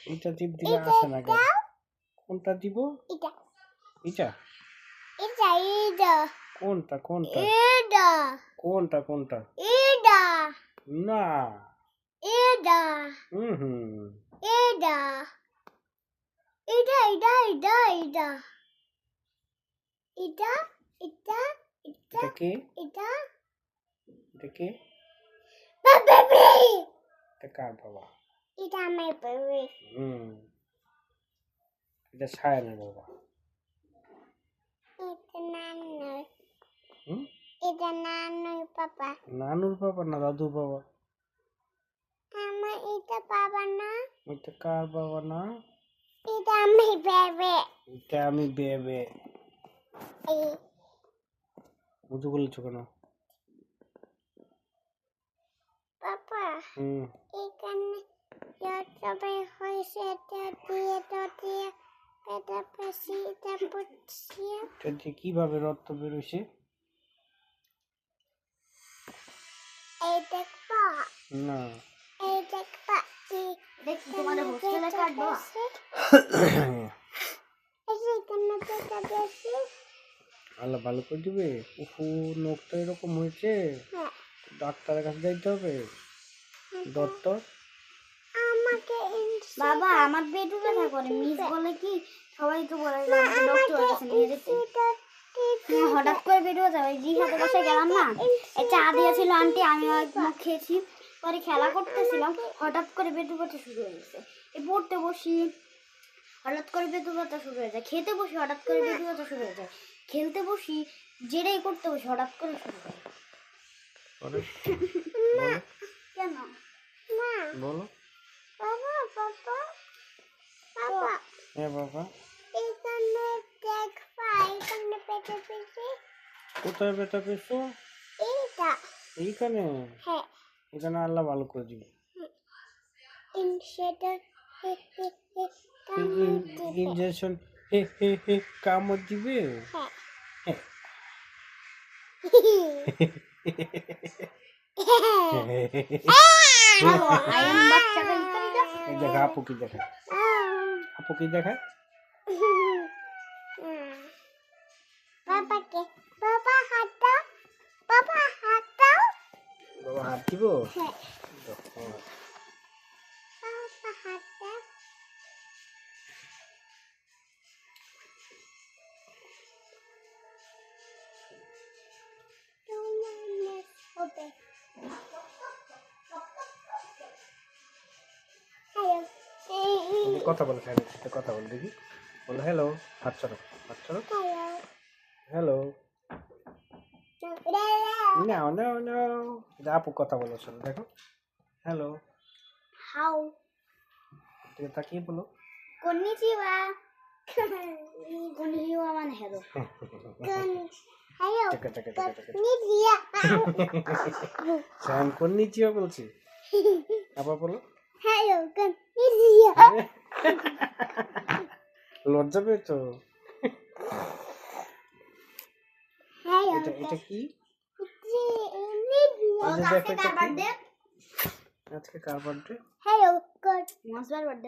এটা টিপ দিলে আসে না কেন? কোনটা দিব? এটা এটা এটা এটা কোনটা কোনটা এটা কোনটা কোনটা এটা না এটা এটা এটা এটা এটা এটা এটা এটা এটা কি এটা এটা কি বেবি এটা কার বাবা এটা আমার বেবি এটা সায়নের বাবা এটা নানুর এটা নানুর পাপা না দাদুর বাবা আমার এটা বাবা না এটা কার বাবা না এটা আমি বেবে মুজু বলেছো কেন পাপা এখানে যতবে হয়েছে এটা দিয়ে তো দিয়ে এটা পেশি এটা পুছি এটা কিভাবে রক্ত বের হইছে এই দেখবা না এই দেখবা দেখ তোমার হোস্টেলে কাটবা এই এখানে এটা বেশি আল্লাহ ভালো করে দিবে উফু নখটা এরকম হয়েছে ডাক্তারের কাছে যাইতে হবে ডক্টর আমাকে বাবা আমার পেটে ব্যথা করে মিস বলে কি সবাই তো বলে ডক্টর কাছে নিয়ে যেতে হঠাৎ করে পেটে ব্যথা ওই জিহাদের বাসায় গেলাম না এই চা দিয়েছিল আন্টি আমি মুখ খেয়েছি পরে খেলা করতেছিলাম হঠাৎ করে পেটে ব্যথা শুরু হয়ে গেছে এই পড়তে বসি হঠাৎ করে পেটে ব্যথা শুরু হয়ে যায় খেতে বসি হঠাৎ করে পেটে ব্যথা শুরু হয়ে যায় খেলতে বসি যেটাই করতে বসি হঠাৎ করে শুরু হয় কেন না বলো বাবা বাবা বাবা হ্যাঁ বাবা এখানে দেখবা এখানে পেটে পেটে কোথায় ব্যথা পেয়েছো এইখানে হ্যাঁ এখানে আল্লাহ ভালো করে দিবে ইনজেকশন কামড় দিবে হ্যাঁ দেখা আপু কি দেখায় বাবা হাত দিব কথা বলে কথা বল দেখি বলো হ্যালো হাত ছাড়ো হ্যালো নাও আপু কথা বলো শোনো দেখো হ্যালো হাউ তুমি তাকিয়ে বলো কন্নিচিওয়া মানে হ্যালো হ্যালো কন্নিচিওয়া বলছি আবার বলো হ্যালো কন্নিচিওয়া লজ্জা পেয়েছো এটা কি আজকে কার বার্থডে হ্যালো গুড মাসবার বার্থডে